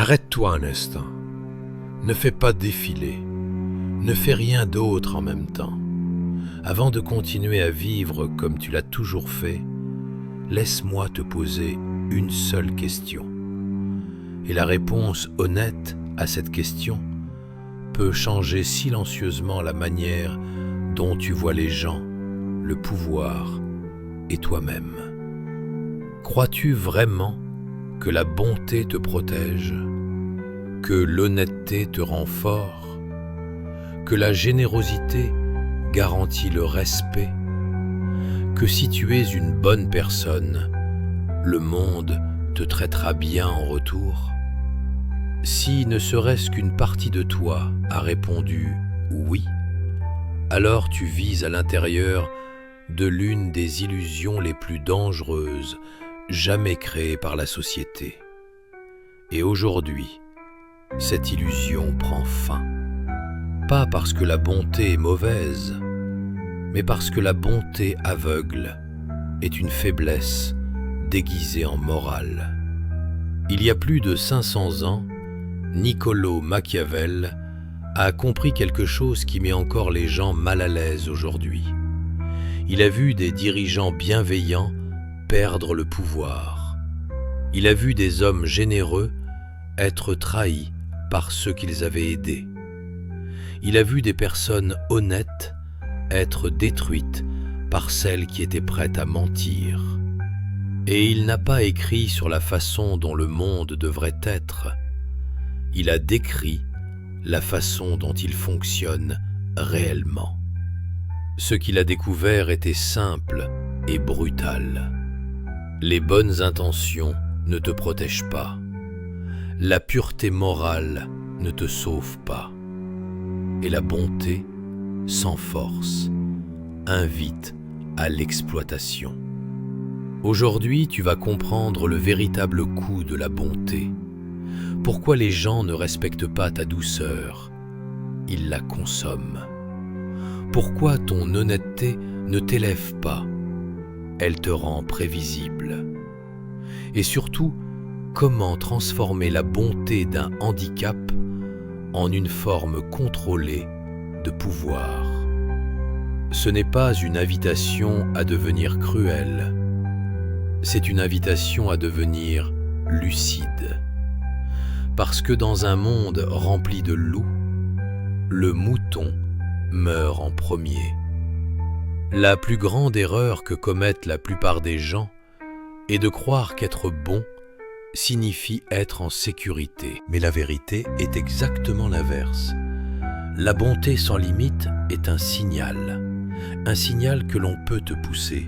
Arrête-toi un instant. Ne fais pas défiler. Ne fais rien d'autre en même temps. Avant de continuer à vivre comme tu l'as toujours fait, laisse-moi te poser une seule question. Et la réponse honnête à cette question peut changer silencieusement la manière dont tu vois les gens, le pouvoir et toi-même. Crois-tu vraiment que la bonté te protège, que l'honnêteté te rend fort, que la générosité garantit le respect, que si tu es une bonne personne, le monde te traitera bien en retour? Si ne serait-ce qu'une partie de toi a répondu « oui », alors tu vis à l'intérieur de l'une des illusions les plus dangereuses jamais créées par la société. Et aujourd'hui, cette illusion prend fin. Pas parce que la bonté est mauvaise, mais parce que la bonté aveugle est une faiblesse déguisée en morale. Il y a plus de 500 ans, Niccolò Machiavel a compris quelque chose qui met encore les gens mal à l'aise aujourd'hui. Il a vu des dirigeants bienveillants perdre le pouvoir. Il a vu des hommes généreux être trahis par ceux qu'ils avaient aidés. Il a vu des personnes honnêtes être détruites par celles qui étaient prêtes à mentir. Et il n'a pas écrit sur la façon dont le monde devrait être. Il a décrit la façon dont il fonctionne réellement. Ce qu'il a découvert était simple et brutal. Les bonnes intentions ne te protègent pas. La pureté morale ne te sauve pas. Et la bonté, sans force, invite à l'exploitation. Aujourd'hui, tu vas comprendre le véritable coût de la bonté. Pourquoi les gens ne respectent pas ta douceur? Ils la consomment. Pourquoi ton honnêteté ne t'élève pas? Elle te rend prévisible. Et surtout, comment transformer la bonté d'un handicap en une forme contrôlée de pouvoir? Ce n'est pas une invitation à devenir cruel, c'est une invitation à devenir lucide. Parce que dans un monde rempli de loups, le mouton meurt en premier. La plus grande erreur que commettent la plupart des gens est de croire qu'être bon signifie être en sécurité. Mais la vérité est exactement l'inverse. La bonté sans limite est un signal que l'on peut te pousser,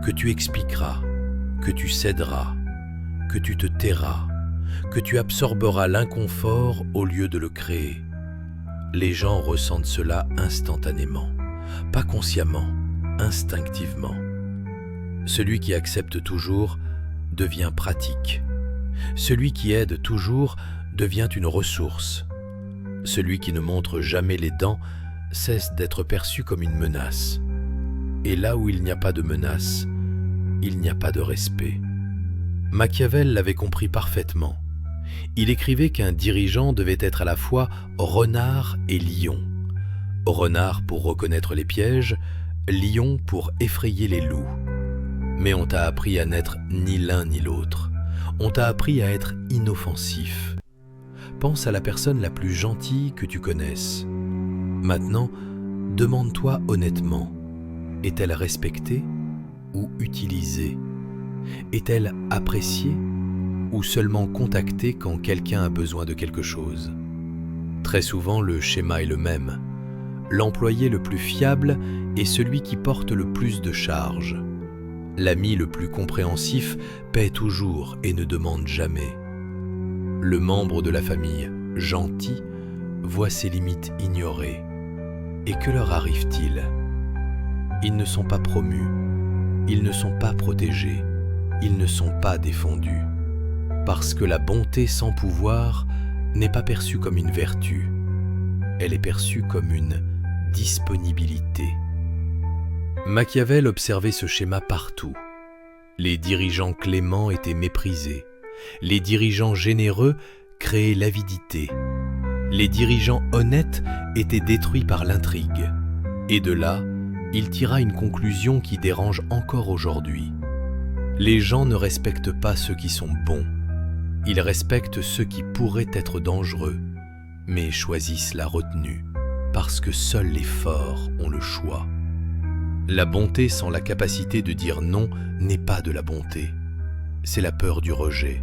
que tu expliqueras, que tu céderas, que tu te tairas, que tu absorberas l'inconfort au lieu de le créer. Les gens ressentent cela instantanément, pas consciemment, instinctivement. Celui qui accepte toujours devient pratique. Celui qui aide toujours devient une ressource. Celui qui ne montre jamais les dents cesse d'être perçu comme une menace. Et là où il n'y a pas de menace, il n'y a pas de respect. Machiavel l'avait compris parfaitement. Il écrivait qu'un dirigeant devait être à la fois renard et lion. Renard pour reconnaître les pièges, lion pour effrayer les loups. Mais on t'a appris à n'être ni l'un ni l'autre. On t'a appris à être inoffensif. Pense à la personne la plus gentille que tu connaisses. Maintenant, demande-toi honnêtement, est-elle respectée ou utilisée? Est-elle appréciée ou seulement contactée quand quelqu'un a besoin de quelque chose? Très souvent, le schéma est le même. L'employé le plus fiable est celui qui porte le plus de charges. L'ami le plus compréhensif paie toujours et ne demande jamais. Le membre de la famille gentil voit ses limites ignorées. Et que leur arrive-t-il? Ils ne sont pas promus, ils ne sont pas protégés, ils ne sont pas défendus. Parce que la bonté sans pouvoir n'est pas perçue comme une vertu, elle est perçue comme une disponibilité. Machiavel observait ce schéma partout. Les dirigeants cléments étaient méprisés, les dirigeants généreux créait l'avidité. Les dirigeants honnêtes étaient détruits par l'intrigue. Et de là, il tira une conclusion qui dérange encore aujourd'hui. Les gens ne respectent pas ceux qui sont bons. Ils respectent ceux qui pourraient être dangereux, mais choisissent la retenue, parce que seuls les forts ont le choix. La bonté sans la capacité de dire non n'est pas de la bonté. C'est la peur du rejet.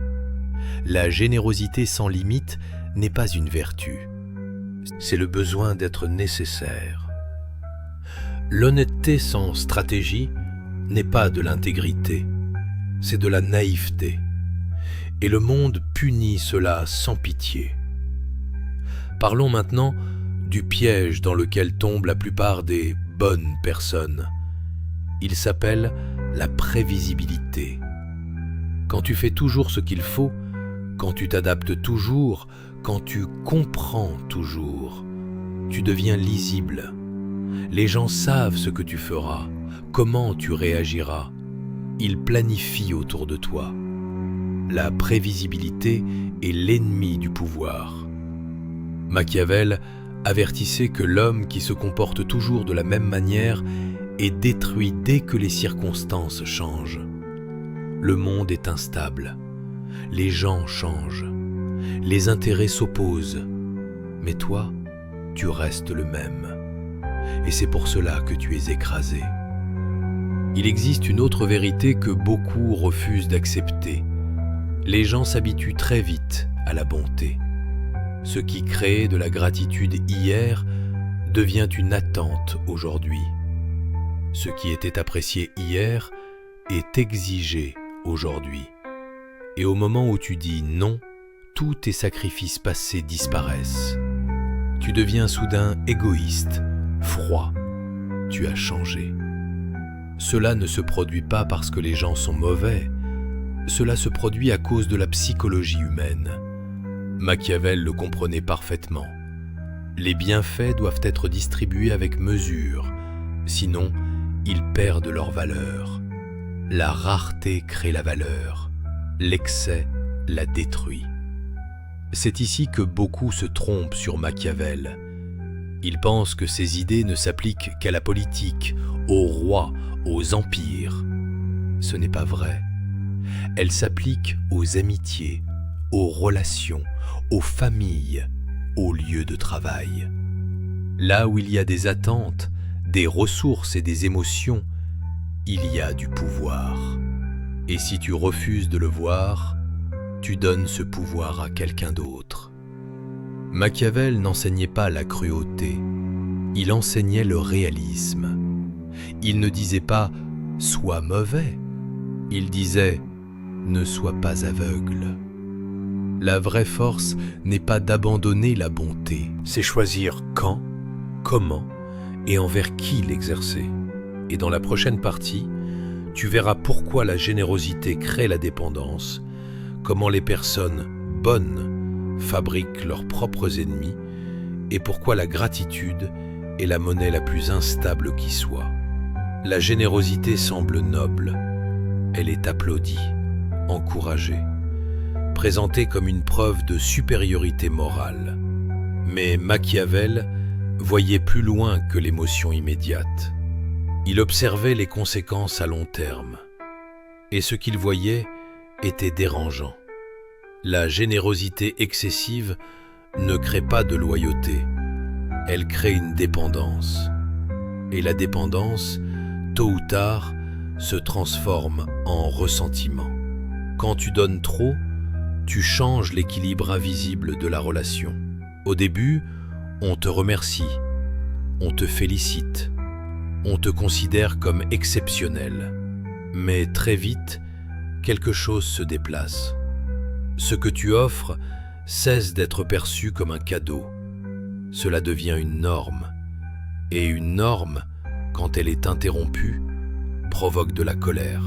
La générosité sans limite n'est pas une vertu. C'est le besoin d'être nécessaire. L'honnêteté sans stratégie n'est pas de l'intégrité. C'est de la naïveté. Et le monde punit cela sans pitié. Parlons maintenant du piège dans lequel tombent la plupart des bonnes personnes. Il s'appelle la prévisibilité. Quand tu fais toujours ce qu'il faut, quand tu t'adaptes toujours, quand tu comprends toujours, tu deviens lisible. Les gens savent ce que tu feras, comment tu réagiras. Ils planifient autour de toi. La prévisibilité est l'ennemi du pouvoir. Machiavel avertissait que l'homme qui se comporte toujours de la même manière est détruit dès que les circonstances changent. Le monde est instable. Les gens changent. Les intérêts s'opposent. Mais toi, tu restes le même. Et c'est pour cela que tu es écrasé. Il existe une autre vérité que beaucoup refusent d'accepter. Les gens s'habituent très vite à la bonté. Ce qui crée de la gratitude hier devient une attente aujourd'hui. Ce qui était apprécié hier est exigé aujourd'hui. Et au moment où tu dis non, tous tes sacrifices passés disparaissent. Tu deviens soudain égoïste, froid. Tu as changé. Cela ne se produit pas parce que les gens sont mauvais. Cela se produit à cause de la psychologie humaine. Machiavel le comprenait parfaitement. Les bienfaits doivent être distribués avec mesure, sinon ils perdent leur valeur. La rareté crée la valeur, l'excès la détruit. C'est ici que beaucoup se trompent sur Machiavel. Ils pensent que ses idées ne s'appliquent qu'à la politique, aux rois, aux empires. Ce n'est pas vrai. Elles s'appliquent aux amitiés, aux relations, aux familles, aux lieux de travail. Là où il y a des attentes, des ressources et des émotions, il y a du pouvoir. Et si tu refuses de le voir, tu donnes ce pouvoir à quelqu'un d'autre. Machiavel n'enseignait pas la cruauté, il enseignait le réalisme. Il ne disait pas « sois mauvais », il disait « ne sois pas aveugle ». La vraie force n'est pas d'abandonner la bonté, c'est choisir quand, comment et envers qui l'exercer. Et dans la prochaine partie, tu verras pourquoi la générosité crée la dépendance, comment les personnes bonnes fabriquent leurs propres ennemis et pourquoi la gratitude est la monnaie la plus instable qui soit. La générosité semble noble, elle est applaudie, encouragée, présentée comme une preuve de supériorité morale. Mais Machiavel voyait plus loin que l'émotion immédiate. Il observait les conséquences à long terme. Et ce qu'il voyait était dérangeant. La générosité excessive ne crée pas de loyauté. Elle crée une dépendance. Et la dépendance, tôt ou tard, se transforme en ressentiment. Quand tu donnes trop, tu changes l'équilibre invisible de la relation. Au début, on te remercie, on te félicite, on te considère comme exceptionnel. Mais très vite, quelque chose se déplace. Ce que tu offres cesse d'être perçu comme un cadeau. Cela devient une norme. Et une norme, quand elle est interrompue, provoque de la colère.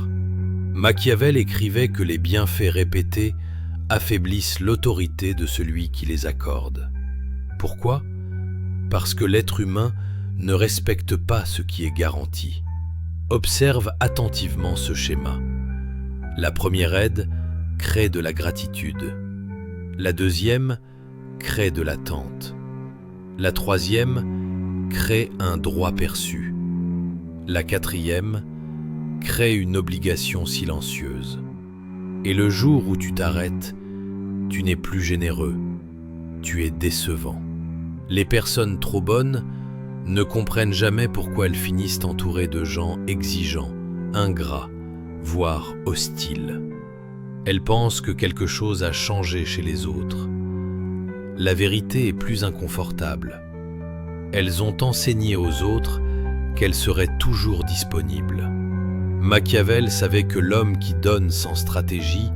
Machiavel écrivait que les bienfaits répétés affaiblissent l'autorité de celui qui les accorde. Pourquoi ? Parce que l'être humain ne respecte pas ce qui est garanti. Observe attentivement ce schéma. La première aide crée de la gratitude. La deuxième crée de l'attente. La troisième crée un droit perçu. La quatrième crée une obligation silencieuse. Et le jour où tu t'arrêtes, tu n'es plus généreux, tu es décevant. Les personnes trop bonnes ne comprennent jamais pourquoi elles finissent entourées de gens exigeants, ingrats, voire hostiles. Elles pensent que quelque chose a changé chez les autres. La vérité est plus inconfortable. Elles ont enseigné aux autres qu'elles seraient toujours disponibles. Machiavel savait que l'homme qui donne sans stratégie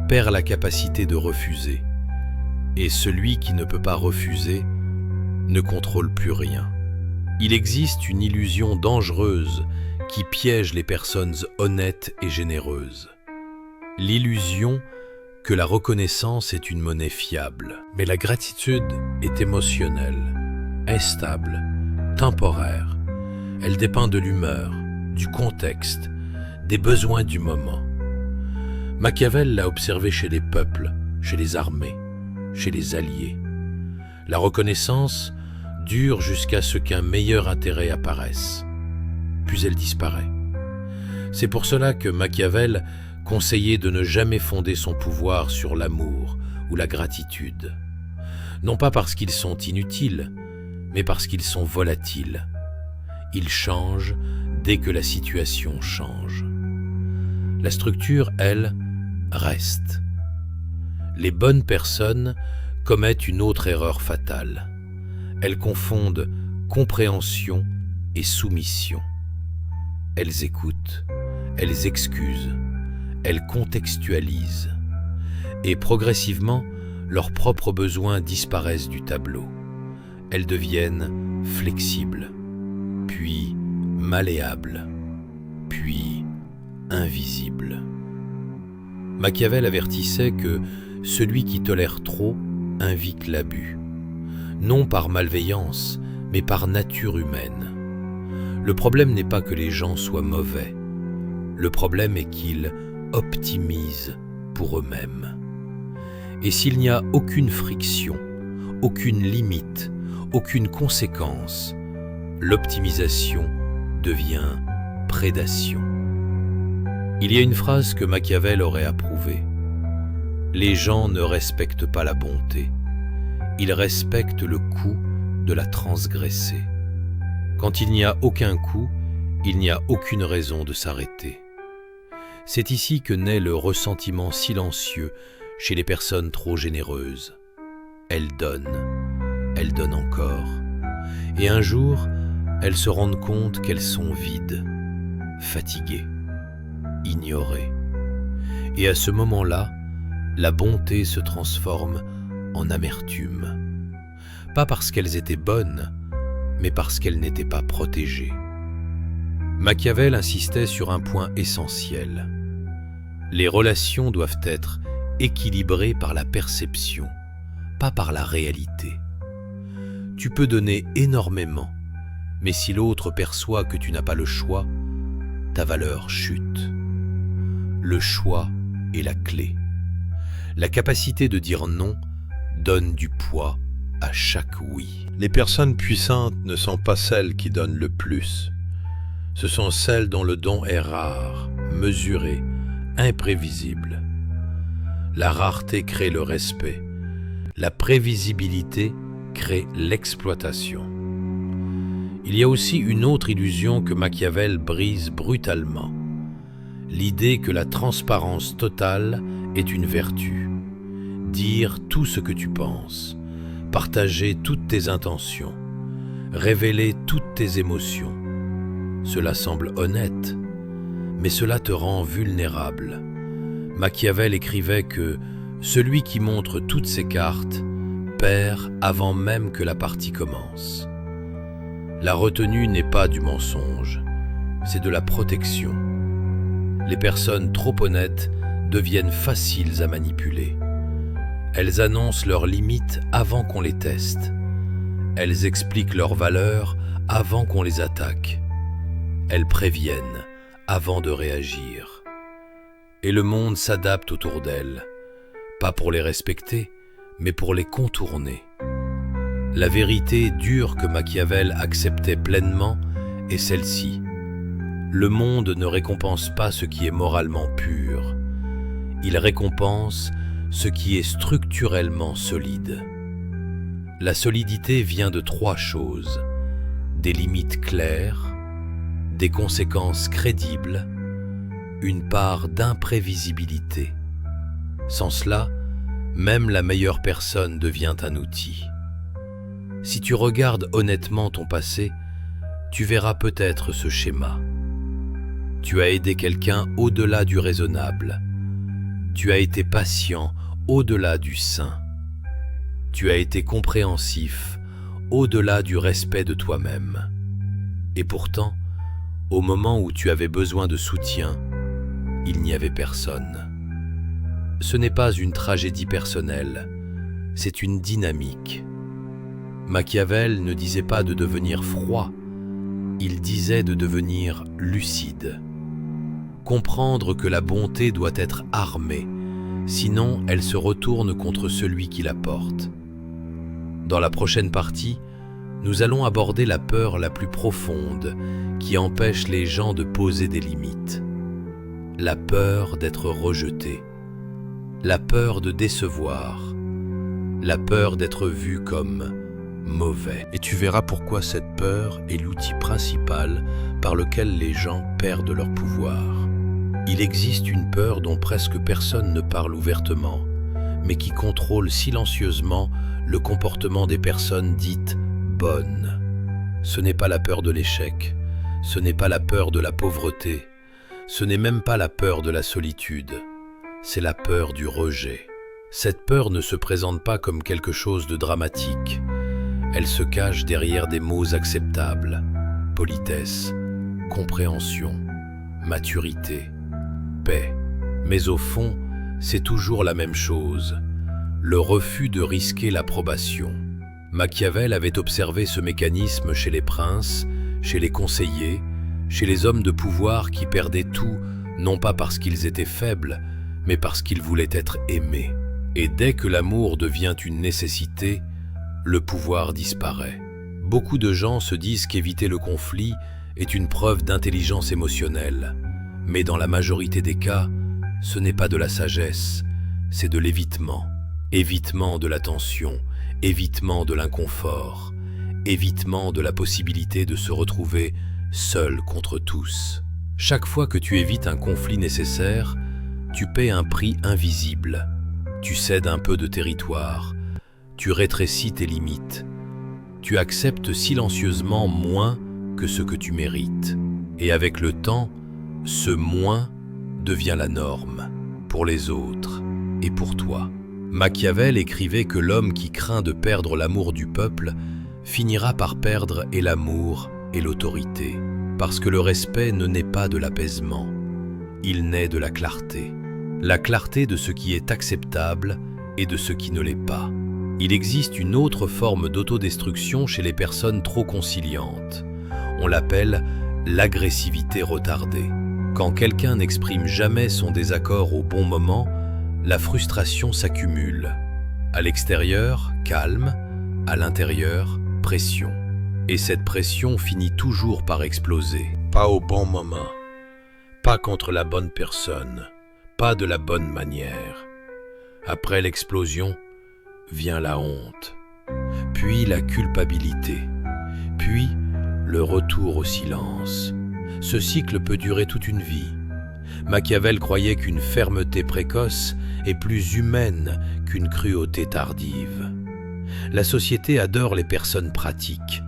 perd la capacité de refuser. Et celui qui ne peut pas refuser ne contrôle plus rien. Il existe une illusion dangereuse qui piège les personnes honnêtes et généreuses. L'illusion que la reconnaissance est une monnaie fiable. Mais la gratitude est émotionnelle, instable, temporaire. Elle dépend de l'humeur, du contexte, des besoins du moment. Machiavel l'a observé chez les peuples, chez les armées, chez les alliés. La reconnaissance dure jusqu'à ce qu'un meilleur intérêt apparaisse, puis elle disparaît. C'est pour cela que Machiavel conseillait de ne jamais fonder son pouvoir sur l'amour ou la gratitude. Non pas parce qu'ils sont inutiles, mais parce qu'ils sont volatiles. Ils changent dès que la situation change. La structure, elle, reste. Les bonnes personnes commettent une autre erreur fatale. Elles confondent compréhension et soumission. Elles écoutent, elles excusent, elles contextualisent. Et progressivement, leurs propres besoins disparaissent du tableau. Elles deviennent flexibles, puis malléables, puis invisibles. Machiavel avertissait que celui qui tolère trop invite l'abus, non par malveillance, mais par nature humaine. Le problème n'est pas que les gens soient mauvais, le problème est qu'ils optimisent pour eux-mêmes. Et s'il n'y a aucune friction, aucune limite, aucune conséquence, l'optimisation devient prédation. Il y a une phrase que Machiavel aurait approuvée. Les gens ne respectent pas la bonté, ils respectent le coût de la transgresser. Quand il n'y a aucun coût, il n'y a aucune raison de s'arrêter. C'est ici que naît le ressentiment silencieux chez les personnes trop généreuses. Elles donnent encore. Et un jour, elles se rendent compte qu'elles sont vides, fatiguées, ignorées. Et à ce moment-là, la bonté se transforme en amertume. Pas parce qu'elles étaient bonnes, mais parce qu'elles n'étaient pas protégées. Machiavel insistait sur un point essentiel. Les relations doivent être équilibrées par la perception, pas par la réalité. Tu peux donner énormément, mais si l'autre perçoit que tu n'as pas le choix, ta valeur chute. Le choix est la clé. La capacité de dire non donne du poids à chaque oui. Les personnes puissantes ne sont pas celles qui donnent le plus. Ce sont celles dont le don est rare, mesuré, imprévisible. La rareté crée le respect. La prévisibilité crée l'exploitation. Il y a aussi une autre illusion que Machiavel brise brutalement. L'idée que la transparence totale est une vertu. Dire tout ce que tu penses, partager toutes tes intentions, révéler toutes tes émotions. Cela semble honnête, mais cela te rend vulnérable. Machiavel écrivait que celui qui montre toutes ses cartes perd avant même que la partie commence. La retenue n'est pas du mensonge, c'est de la protection. Les personnes trop honnêtes deviennent faciles à manipuler. Elles annoncent leurs limites avant qu'on les teste. Elles expliquent leurs valeurs avant qu'on les attaque. Elles préviennent avant de réagir. Et le monde s'adapte autour d'elles, pas pour les respecter, mais pour les contourner. La vérité dure que Machiavel acceptait pleinement est celle-ci. Le monde ne récompense pas ce qui est moralement pur. Il récompense ce qui est structurellement solide. La solidité vient de 3 choses: des limites claires, des conséquences crédibles, une part d'imprévisibilité. Sans cela, même la meilleure personne devient un outil. Si tu regardes honnêtement ton passé, tu verras peut-être ce schéma. Tu as aidé quelqu'un au-delà du raisonnable. Tu as été patient au-delà du sain. Tu as été compréhensif au-delà du respect de toi-même. Et pourtant, au moment où tu avais besoin de soutien, il n'y avait personne. Ce n'est pas une tragédie personnelle, c'est une dynamique. Machiavel ne disait pas de devenir froid, il disait de devenir lucide. Comprendre que la bonté doit être armée, sinon elle se retourne contre celui qui la porte. Dans la prochaine partie, nous allons aborder la peur la plus profonde qui empêche les gens de poser des limites. La peur d'être rejeté, la peur de décevoir, la peur d'être vu comme mauvais. Et tu verras pourquoi cette peur est l'outil principal par lequel les gens perdent leur pouvoir. Il existe une peur dont presque personne ne parle ouvertement, mais qui contrôle silencieusement le comportement des personnes dites bonnes. Ce n'est pas la peur de l'échec, ce n'est pas la peur de la pauvreté, ce n'est même pas la peur de la solitude, c'est la peur du rejet. Cette peur ne se présente pas comme quelque chose de dramatique. Elle se cache derrière des mots acceptables: politesse, compréhension, maturité, paix. Mais au fond, c'est toujours la même chose: le refus de risquer l'approbation. Machiavel avait observé ce mécanisme chez les princes, chez les conseillers, chez les hommes de pouvoir qui perdaient tout, non pas parce qu'ils étaient faibles, mais parce qu'ils voulaient être aimés. Et dès que l'amour devient une nécessité, le pouvoir disparaît. Beaucoup de gens se disent qu'éviter le conflit est une preuve d'intelligence émotionnelle. Mais dans la majorité des cas, ce n'est pas de la sagesse, c'est de l'évitement. Évitement de la tension, évitement de l'inconfort, évitement de la possibilité de se retrouver seul contre tous. Chaque fois que tu évites un conflit nécessaire, tu paies un prix invisible. Tu cèdes un peu de territoire, tu rétrécis tes limites, tu acceptes silencieusement moins que ce que tu mérites. Et avec le temps, ce moins devient la norme, pour les autres et pour toi. Machiavel écrivait que l'homme qui craint de perdre l'amour du peuple finira par perdre et l'amour et l'autorité, parce que le respect ne naît pas de l'apaisement, il naît de la clarté de ce qui est acceptable et de ce qui ne l'est pas. Il existe une autre forme d'autodestruction chez les personnes trop conciliantes. On l'appelle l'agressivité retardée. Quand quelqu'un n'exprime jamais son désaccord au bon moment, la frustration s'accumule. À l'extérieur, calme, à l'intérieur, pression. Et cette pression finit toujours par exploser. Pas au bon moment, pas contre la bonne personne, pas de la bonne manière. Après l'explosion, vient la honte, puis la culpabilité, puis le retour au silence. Ce cycle peut durer toute une vie. Machiavel croyait qu'une fermeté précoce est plus humaine qu'une cruauté tardive. La société adore les personnes pratiques.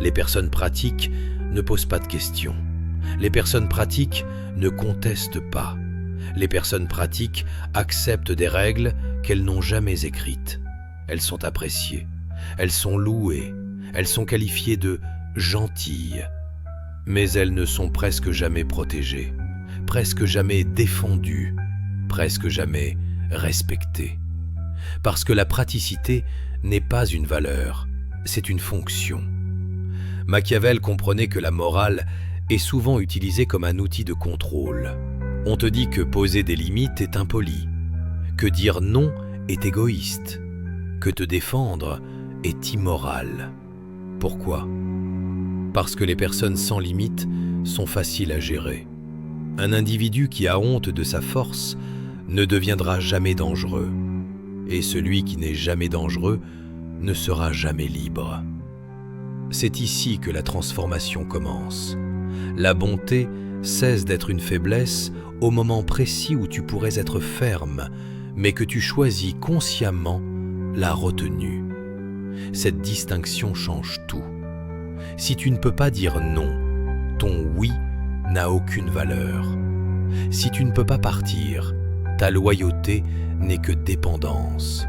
Les personnes pratiques ne posent pas de questions. Les personnes pratiques ne contestent pas. Les personnes pratiques acceptent des règles qu'elles n'ont jamais écrites. Elles sont appréciées, elles sont louées, elles sont qualifiées de gentilles. Mais elles ne sont presque jamais protégées, presque jamais défendues, presque jamais respectées. Parce que la praticité n'est pas une valeur, c'est une fonction. Machiavel comprenait que la morale est souvent utilisée comme un outil de contrôle. On te dit que poser des limites est impoli, que dire non est égoïste, que te défendre est immoral. Pourquoi ? Parce que les personnes sans limite sont faciles à gérer. Un individu qui a honte de sa force ne deviendra jamais dangereux. Et celui qui n'est jamais dangereux ne sera jamais libre. C'est ici que la transformation commence. La bonté cesse d'être une faiblesse au moment précis où tu pourrais être ferme, mais que tu choisis consciemment la retenue. Cette distinction change tout. Si tu ne peux pas dire non, ton oui n'a aucune valeur. Si tu ne peux pas partir, ta loyauté n'est que dépendance.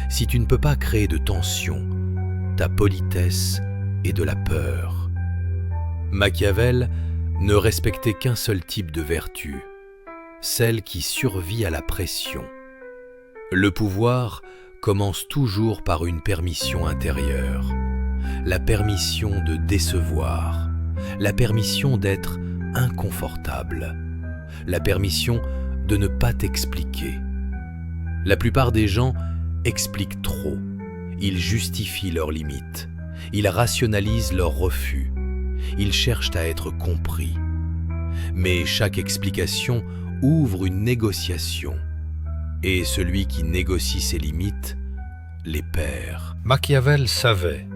Si tu ne peux pas créer de tension, ta politesse est de la peur. Machiavel ne respectait qu'un seul type de vertu, celle qui survit à la pression. Le pouvoir commence toujours par une permission intérieure, la permission de décevoir, la permission d'être inconfortable, la permission de ne pas t'expliquer. La plupart des gens expliquent trop, ils justifient leurs limites, ils rationalisent leurs refus, ils cherchent à être compris. Mais chaque explication ouvre une négociation, et celui qui négocie ses limites les perd. Machiavel savait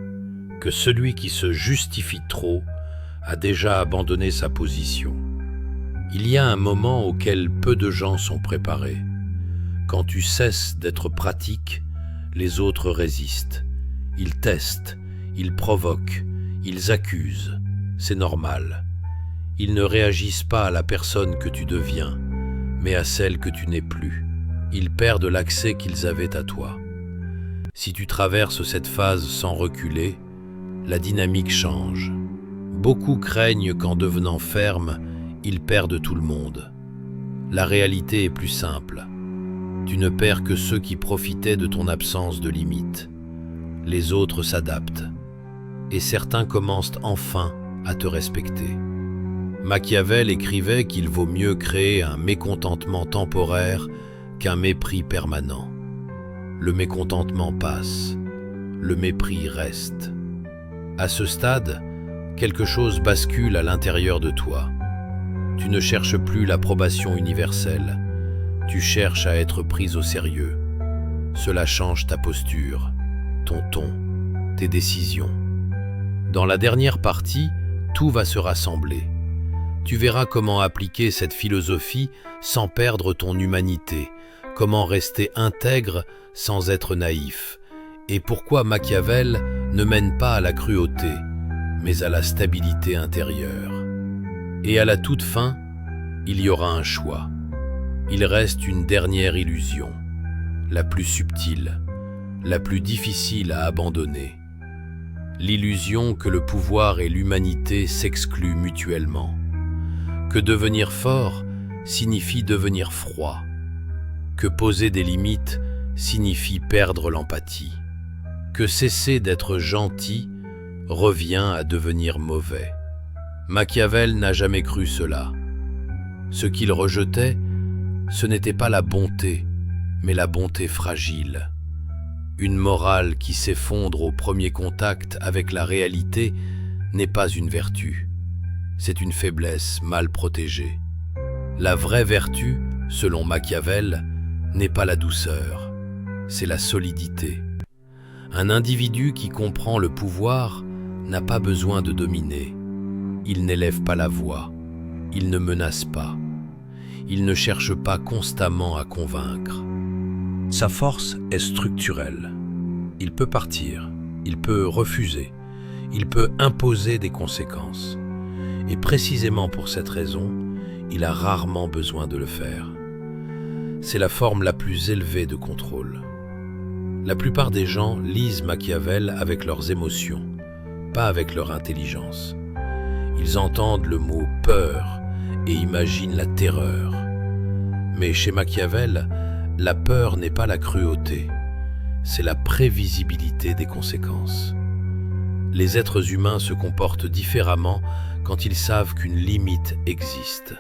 que celui qui se justifie trop a déjà abandonné sa position. Il y a un moment auquel peu de gens sont préparés. Quand tu cesses d'être pratique, les autres résistent. Ils testent, ils provoquent, ils accusent. C'est normal. Ils ne réagissent pas à la personne que tu deviens, mais à celle que tu n'es plus. Ils perdent l'accès qu'ils avaient à toi. Si tu traverses cette phase sans reculer, la dynamique change. Beaucoup craignent qu'en devenant ferme, ils perdent tout le monde. La réalité est plus simple. Tu ne perds que ceux qui profitaient de ton absence de limite. Les autres s'adaptent. Et certains commencent enfin à te respecter. Machiavel écrivait qu'il vaut mieux créer un mécontentement temporaire qu'un mépris permanent. Le mécontentement passe, le mépris reste. À ce stade, quelque chose bascule à l'intérieur de toi. Tu ne cherches plus l'approbation universelle, tu cherches à être pris au sérieux. Cela change ta posture, ton ton, tes décisions. Dans la dernière partie, tout va se rassembler. Tu verras comment appliquer cette philosophie sans perdre ton humanité, comment rester intègre sans être naïf, et pourquoi Machiavel ne mène pas à la cruauté, mais à la stabilité intérieure. Et à la toute fin, il y aura un choix. Il reste une dernière illusion, la plus subtile, la plus difficile à abandonner. L'illusion que le pouvoir et l'humanité s'excluent mutuellement. Que devenir fort signifie devenir froid. Que poser des limites signifie perdre l'empathie. Que cesser d'être gentil revient à devenir mauvais. Machiavel n'a jamais cru cela. Ce qu'il rejetait, ce n'était pas la bonté, mais la bonté fragile. Une morale qui s'effondre au premier contact avec la réalité n'est pas une vertu. C'est une faiblesse mal protégée. La vraie vertu, selon Machiavel, n'est pas la douceur, c'est la solidité. Un individu qui comprend le pouvoir n'a pas besoin de dominer. Il n'élève pas la voix, il ne menace pas. Il ne cherche pas constamment à convaincre. Sa force est structurelle. Il peut partir, il peut refuser, il peut imposer des conséquences. Et précisément pour cette raison, il a rarement besoin de le faire. C'est la forme la plus élevée de contrôle. La plupart des gens lisent Machiavel avec leurs émotions, pas avec leur intelligence. Ils entendent le mot « peur » et imaginent la terreur. Mais chez Machiavel, la peur n'est pas la cruauté, c'est la prévisibilité des conséquences. Les êtres humains se comportent différemment quand ils savent qu'une limite existe.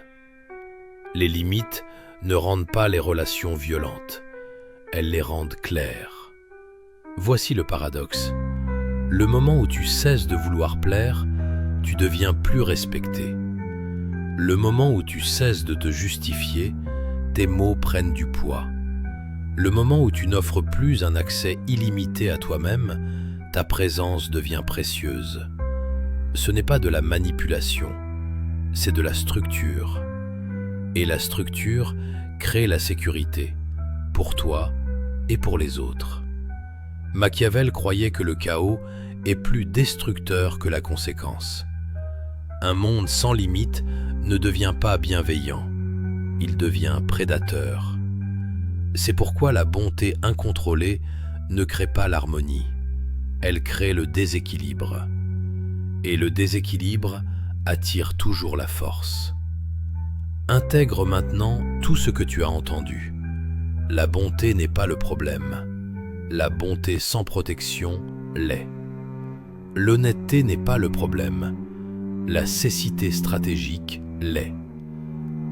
Les limites ne rendent pas les relations violentes, elles les rendent claires. Voici le paradoxe. Le moment où tu cesses de vouloir plaire, tu deviens plus respecté. Le moment où tu cesses de te justifier, tes mots prennent du poids. Le moment où tu n'offres plus un accès illimité à toi-même, ta présence devient précieuse. Ce n'est pas de la manipulation, c'est de la structure. Et la structure crée la sécurité, pour toi et pour les autres. Machiavel croyait que le chaos est plus destructeur que la conséquence. Un monde sans limite ne devient pas bienveillant, il devient prédateur. C'est pourquoi la bonté incontrôlée ne crée pas l'harmonie, elle crée le déséquilibre. Et le déséquilibre attire toujours la force. Intègre maintenant tout ce que tu as entendu. La bonté n'est pas le problème. La bonté sans protection l'est. L'honnêteté n'est pas le problème. La cécité stratégique l'est.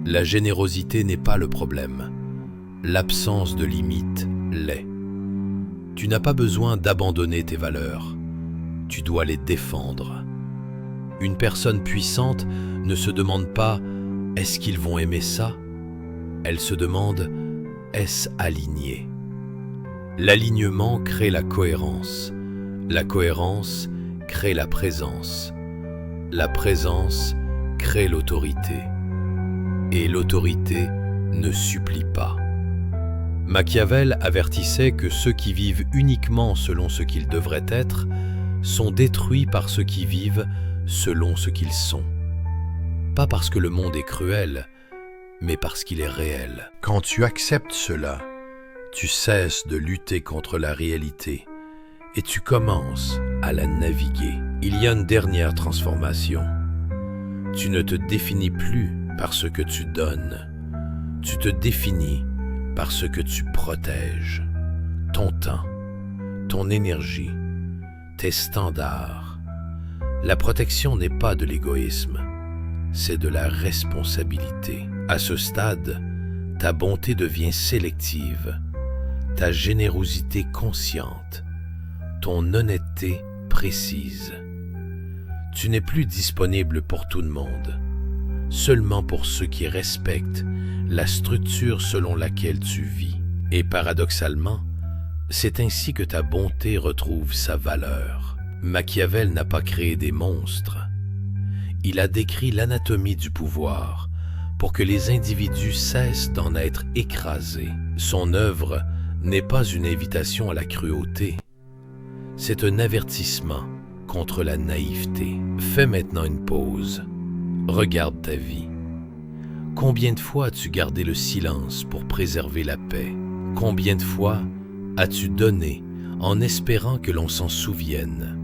La générosité n'est pas le problème. L'absence de limite l'est. Tu n'as pas besoin d'abandonner tes valeurs. Tu dois les défendre. Une personne puissante ne se demande pas « est-ce qu'ils vont aimer ça ?» Elle se demande « est-ce aligné ?» L'alignement crée la cohérence. La cohérence crée la présence. La présence crée l'autorité. Et l'autorité ne supplie pas. Machiavel avertissait que ceux qui vivent uniquement selon ce qu'ils devraient être sont détruits par ceux qui vivent selon ce qu'ils sont. Pas parce que le monde est cruel, mais parce qu'il est réel. Quand tu acceptes cela, tu cesses de lutter contre la réalité et tu commences à la naviguer. Il y a une dernière transformation. Tu ne te définis plus par ce que tu donnes. Tu te définis par ce que tu protèges. Ton temps, ton énergie, tes standards. La protection n'est pas de l'égoïsme, c'est de la responsabilité. À ce stade, ta bonté devient sélective, ta générosité consciente, ton honnêteté précise. Tu n'es plus disponible pour tout le monde, seulement pour ceux qui respectent la structure selon laquelle tu vis. Et paradoxalement, c'est ainsi que ta bonté retrouve sa valeur. Machiavel n'a pas créé des monstres. Il a décrit l'anatomie du pouvoir pour que les individus cessent d'en être écrasés. Son œuvre n'est pas une invitation à la cruauté. C'est un avertissement contre la naïveté. Fais maintenant une pause. Regarde ta vie. Combien de fois as-tu gardé le silence pour préserver la paix? Combien de fois as-tu donné en espérant que l'on s'en souvienne?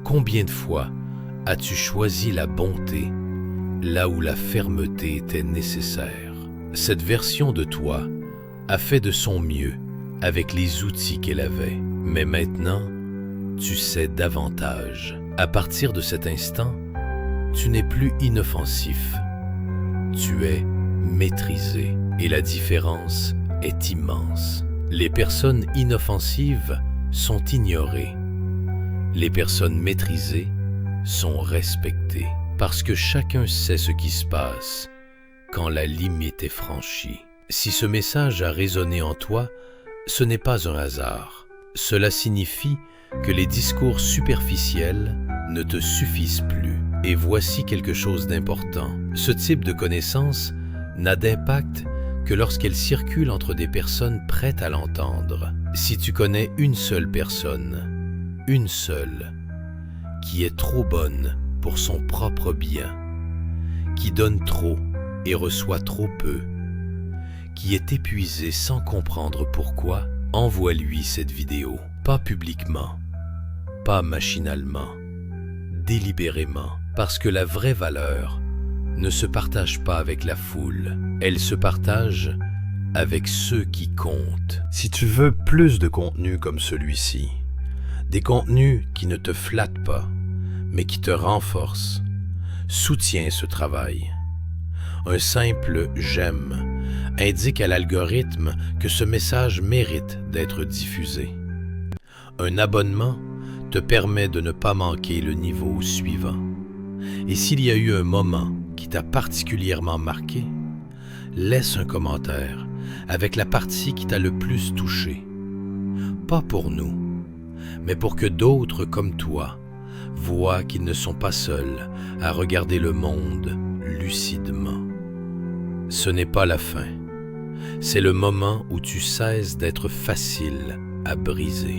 Combien de fois as-tu choisi la bonté là où la fermeté était nécessaire? Cette version de toi a fait de son mieux avec les outils qu'elle avait. Mais maintenant, tu sais davantage. À partir de cet instant, tu n'es plus inoffensif. Tu es maîtrisé. Et la différence est immense. Les personnes inoffensives sont ignorées. Les personnes maîtrisées sont respectées. Parce que chacun sait ce qui se passe quand la limite est franchie. Si ce message a résonné en toi, ce n'est pas un hasard. Cela signifie que les discours superficiels ne te suffisent plus. Et voici quelque chose d'important. Ce type de connaissance n'a d'impact que lorsqu'elle circule entre des personnes prêtes à l'entendre. Si tu connais une seule personne, une seule, qui est trop bonne pour son propre bien, qui donne trop et reçoit trop peu, qui est épuisée sans comprendre pourquoi, envoie-lui cette vidéo. Pas publiquement, pas machinalement, délibérément, parce que la vraie valeur ne se partage pas avec la foule, elle se partage avec ceux qui comptent. Si tu veux plus de contenu comme celui-ci, des contenus qui ne te flattent pas, mais qui te renforcent, soutiens ce travail. Un simple « j'aime » indique à l'algorithme que ce message mérite d'être diffusé. Un abonnement te permet de ne pas manquer le niveau suivant. Et s'il y a eu un moment qui t'a particulièrement marqué, laisse un commentaire avec la partie qui t'a le plus touché. Pas pour nous, mais pour que d'autres comme toi voient qu'ils ne sont pas seuls à regarder le monde lucidement. Ce n'est pas la fin, c'est le moment où tu cesses d'être facile à briser.